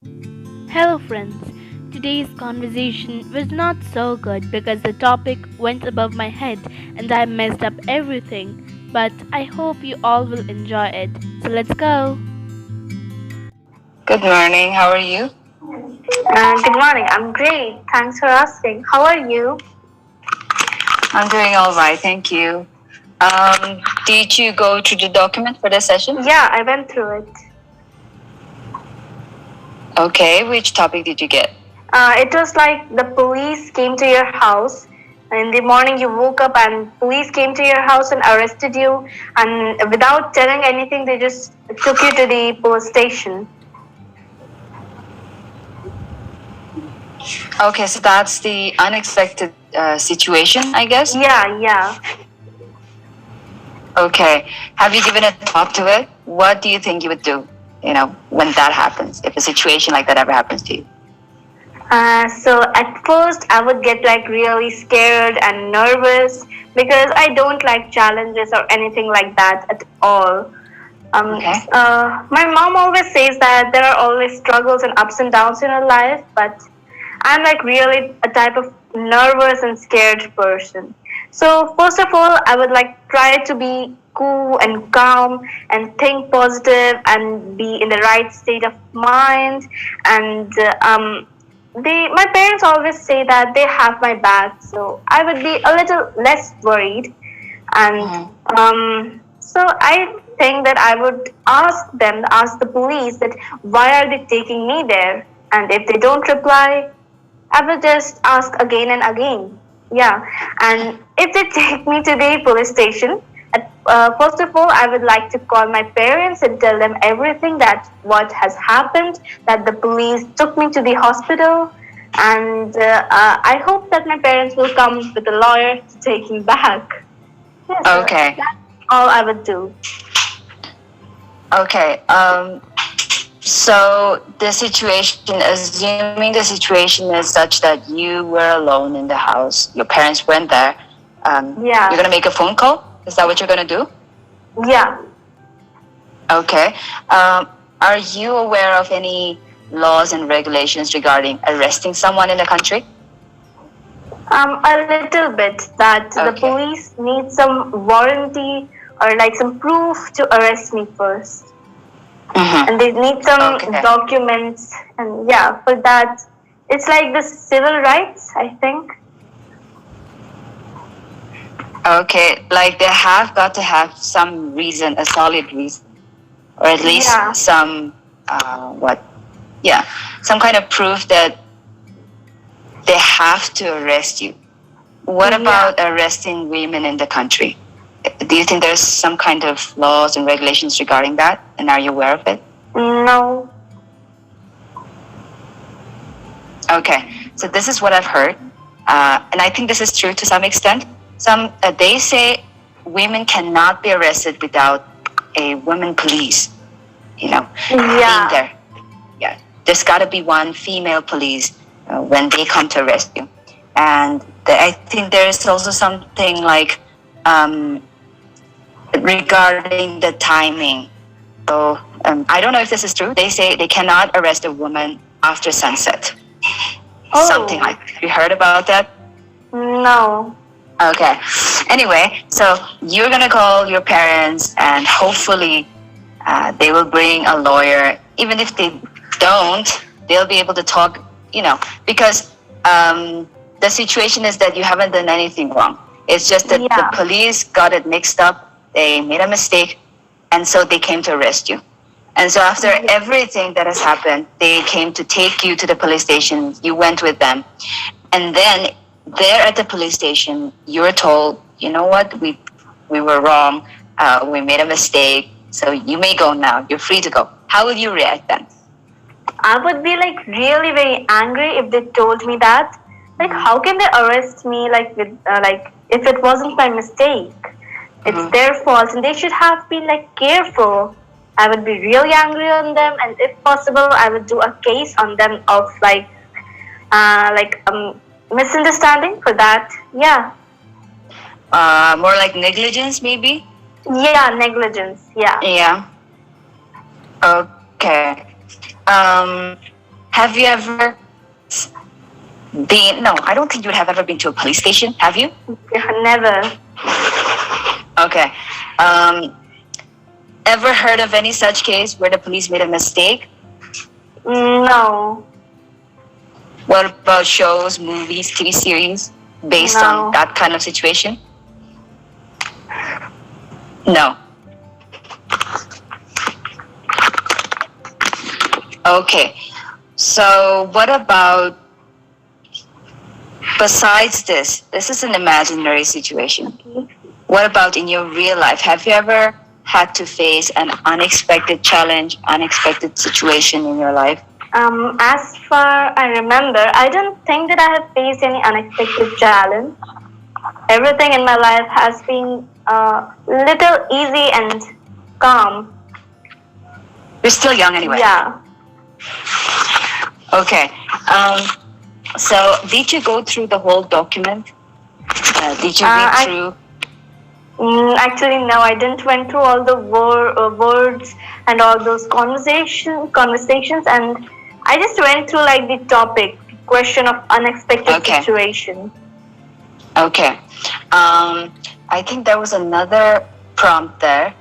Hello, friends. Today's conversation was not so good because the topic went above my head and I messed up everything. But I hope you all will enjoy it. So let's go. Good morning. How are you? Good morning. I'm great. Thanks for asking. How are you? I'm doing all right. Thank you. Did you go through the document for the session? Yeah, I went through it. Okay. Which topic did you get? It was like the police came to your house. In the morning, you woke up and police came to your house and arrested you. And without telling anything, they just took you to the police station. Okay, so that's the unexpected situation, I guess? Yeah. Okay. Have you given a thought to it? What do you think you would do, when that happens, if a situation like that ever happens to you? So at first I would get like really scared and nervous because I don't like challenges or anything like that at all. Okay. My mom always says that there are always struggles and ups and downs in her life, but I'm like really a type of nervous and scared person. So first of all, I would like try to be cool and calm and think positive and be in the right state of mind. And my parents always say that they have my back, so I would be a little less worried. And so I think that I would ask the police that why are they taking me there? And if they don't reply, I will just ask again and again. Yeah, and if they take me to the police station, first of all, I would like to call my parents and tell them everything that what has happened, that the police took me to the hospital, and I hope that my parents will come with a lawyer to take me back. Yes, Okay. that's all I would do. Okay. So the situation, assuming the situation is such that you were alone in the house, your parents weren't there, Yeah. you're gonna make a phone call? Is that what you're gonna do? Yeah. Okay. Are you aware of any laws and regulations regarding arresting someone in the country? A little bit that the Okay. police need some warranty or like some proof to arrest me first. And they need some Okay. documents, and yeah, for that it's like the civil rights, I think. Okay, like they have got to have some reason, a solid reason, or at least Yeah. some some kind of proof that they have to arrest you. What Yeah. about arresting women in the country? Do you think there's some kind of laws and regulations regarding that, and are you aware of it? No. Okay, so this is what I've heard, and I think this is true to some extent. They say women cannot be arrested without a women police, Yeah. being there. Yeah, there's got to be one female police when they come to arrest you, and I think there's also something like regarding the timing. So I don't know if this is true. They say they cannot arrest a woman after sunset. Oh. Something like that. You heard about that? No. Okay. Anyway, so you're gonna call your parents, and hopefully they will bring a lawyer. Even if they don't, they'll be able to talk. Because the situation is that you haven't done anything wrong. It's just that Yeah. the police got it mixed up. They made a mistake, and so they came to arrest you. And so after everything that has happened, they came to take you to the police station. You went with them. And then there at the police station, you were told, you know what, we were wrong. We made a mistake. So you may go now. You're free to go. How will you react then? I would be like really very angry if they told me that. Like, how can they arrest me like with if it wasn't my mistake? It's their fault, and they should have been like careful. I would be really angry on them, and if possible, I would do a case on them of misunderstanding for that. Yeah. More like negligence, maybe? Yeah, negligence. Yeah. Yeah. Okay. have you ever been? No, I don't think you would have ever been to a police station. Have you? Never. Okay. Ever heard of any such case where the police made a mistake? No. What about shows, movies, TV series based on that kind of situation? No. Okay. So what about, besides this is an imaginary situation. What about in your real life? Have you ever had to face an unexpected challenge, unexpected situation in your life? As far I remember, I don't think that I have faced any unexpected challenge. Everything in my life has been little easy and calm. You're still young anyway. Yeah. Okay. So did you go through the whole document? Did you read through? Actually, no, I didn't went through all the words and all those conversations, and I just went through like the topic, question of unexpected situation. Okay. I think there was another prompt there.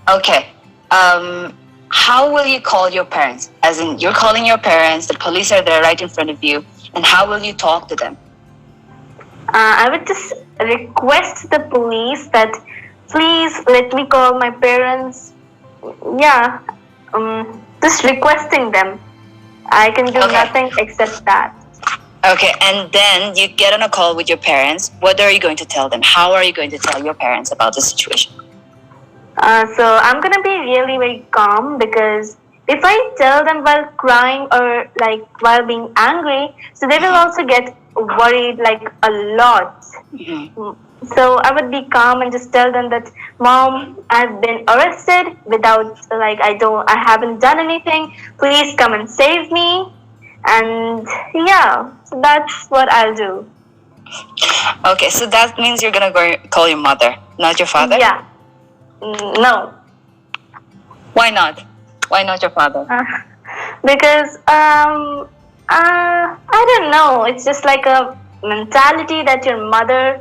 Okay. How will you call your parents? As in, you're calling your parents, the police are there right in front of you, and how will you talk to them? I would just request the police that please let me call my parents. Yeah, just requesting them. I can do nothing except that. Okay, and then you get on a call with your parents. What are you going to tell them? How are you going to tell your parents about the situation? So I'm gonna be really very calm, because if I tell them while crying or like while being angry, so they will also get worried like a lot. So I would be calm and just tell them that, Mom, I've been arrested without I haven't done anything. Please come and save me. And yeah, so that's what I'll do. Okay, so that means you're gonna go call your mother, not your father? Yeah. No. Why not? Why not your father? Because I don't know. It's just like a mentality that your mother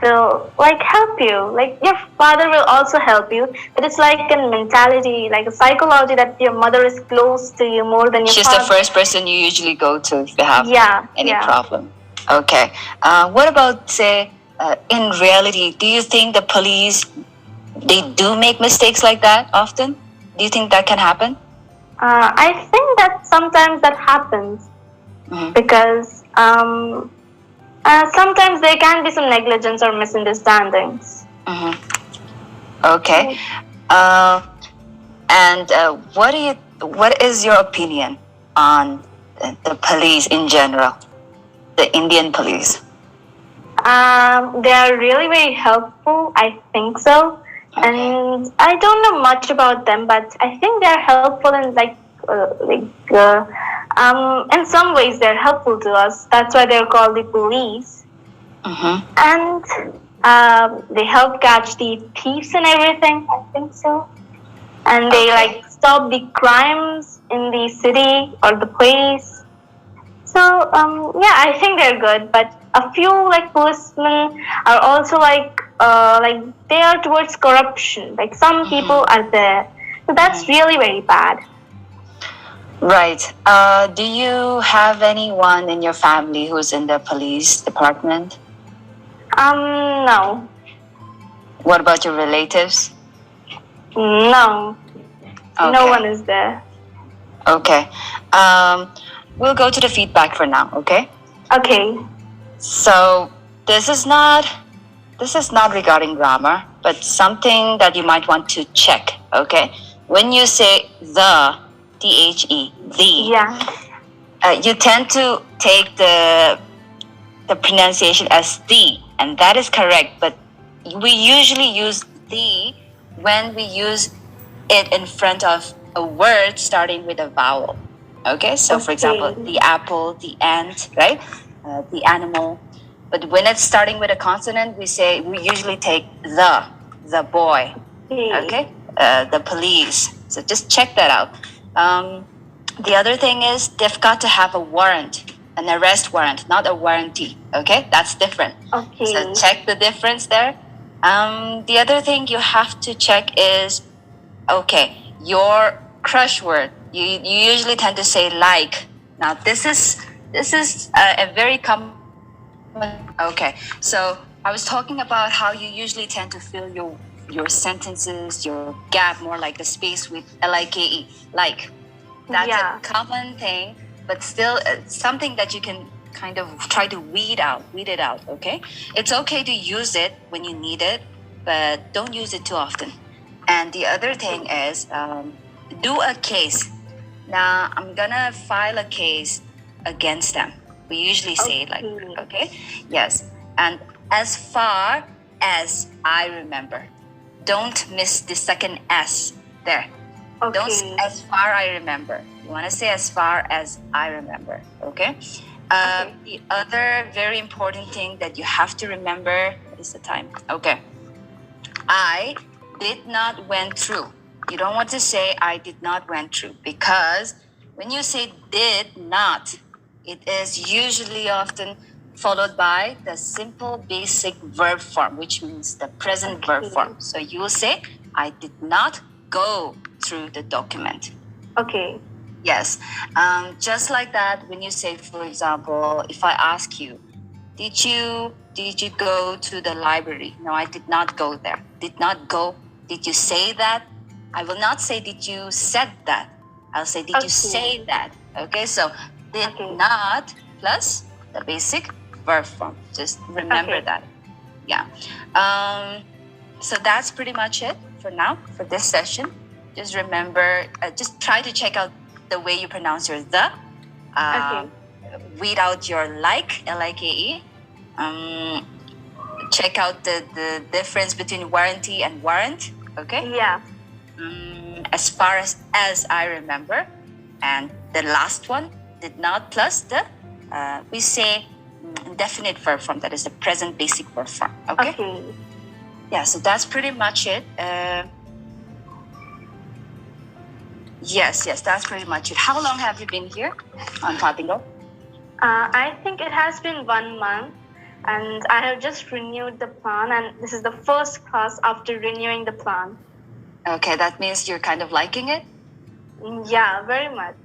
will like help you. Like your father will also help you, but it's like a mentality, like a psychology that your mother is close to you more than your She's father. the first person you usually go to if you have any problem. Okay. What about, say, in reality, do you think the police, they do make mistakes like that often? Do you think that can happen? I think that sometimes that happens because sometimes there can be some negligence or misunderstandings. Okay. And what is your opinion on the police in general, the Indian police? They are really very helpful. I think so. And I don't know much about them, but I think they're helpful in in some ways they're helpful to us. That's why they're called the police. And they help catch the thieves and everything. I think so. And they stop the crimes in the city or the place. So yeah, I think they're good. But a few policemen are also they are towards corruption. Like some people are there, so that's really very bad. Right. Do you have anyone in your family who's in the police department? No. What about your relatives? No. Okay. No one is there. Okay. We'll go to the feedback for now, okay? Okay. So this is not regarding grammar, but something that you might want to check, okay? When you say the, T-H-E, the, you tend to take the pronunciation as the, and that is correct, but we usually use the when we use it in front of a word starting with a vowel. Okay, so for example, the apple, the ant, right? The animal. But when it's starting with a consonant, we usually take the boy, okay? The police. So just check that out. The other thing is they've got to have a warrant, an arrest warrant, not a warranty. Okay, that's different. Okay. So check the difference there. The other thing you have to check is, okay, your crush word. You usually tend to say like. Now this is a very common. Okay, so I was talking about how you usually tend to fill your sentences, your gap, more like the space with like. Like. That's a common thing, but still something that you can kind of try to weed it out, okay? It's okay to use it when you need it, but don't use it too often. And the other thing is do a case. Now, I'm gonna file a case against them. We usually say it like, okay? Yes. And as far as I remember, don't miss the second S there. Okay. Don't say as far I remember. You want to say as far as I remember. Okay? The other very important thing that you have to remember is the time. Okay. I did not went through. You don't want to say I did not went through, because when you say did not, it is usually often followed by the simple basic verb form, which means the present verb form. So you will say I did not go through the document. Okay. Yes. Just like that, when you say, for example, if I ask you, did you go to the library? No, I did not go there. Did not go. Did you say that? I will not say did you said that. I'll say did you say that? Okay, so did not plus the basic verb form. Just remember that. Yeah. So that's pretty much it for now, for this session. Just remember, just try to check out the way you pronounce your the. Weed out your like, L-I-K-E. Check out the difference between warranty and warrant. Okay? Yeah. As far as I remember. And the last one, did not plus the, we say indefinite verb form. That is the present basic verb form. Okay? Yeah, so that's pretty much it. Yes, that's pretty much it. How long have you been here on Clapingo? I think it has been 1 month, and I have just renewed the plan, and this is the first class after renewing the plan. Okay, that means you're kind of liking it? Yeah, very much.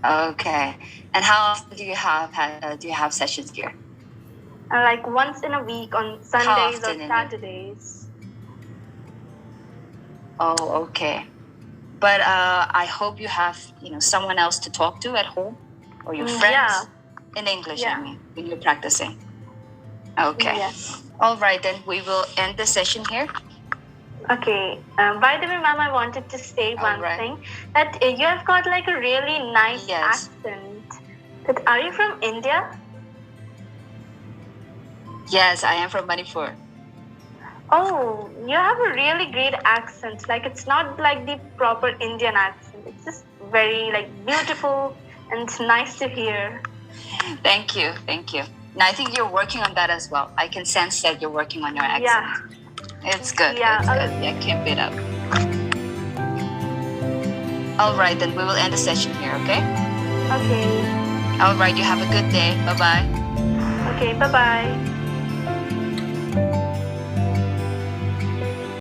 Okay, and how often do you have sessions here? Like once in a week on Sundays or Saturdays. Oh, okay. But I hope you have someone else to talk to at home, or your friends in English. I mean, when you're practicing. Okay. Yes. All right, then we will end the session here. Okay. By the way, ma'am, I wanted to say one thing, that you have got like a really nice accent. But are you from India? Yes, I am from Manipur. Oh, you have a really great accent. Like, it's not like the proper Indian accent. It's just very like beautiful and it's nice to hear. Thank you. Now I think you're working on that as well. I can sense that you're working on your accent. Yeah. It's good. Yeah. It's good. Yeah, keep it up. All right, then we will end the session here, okay? Okay. All right, you have a good day. Bye-bye. Okay, bye-bye.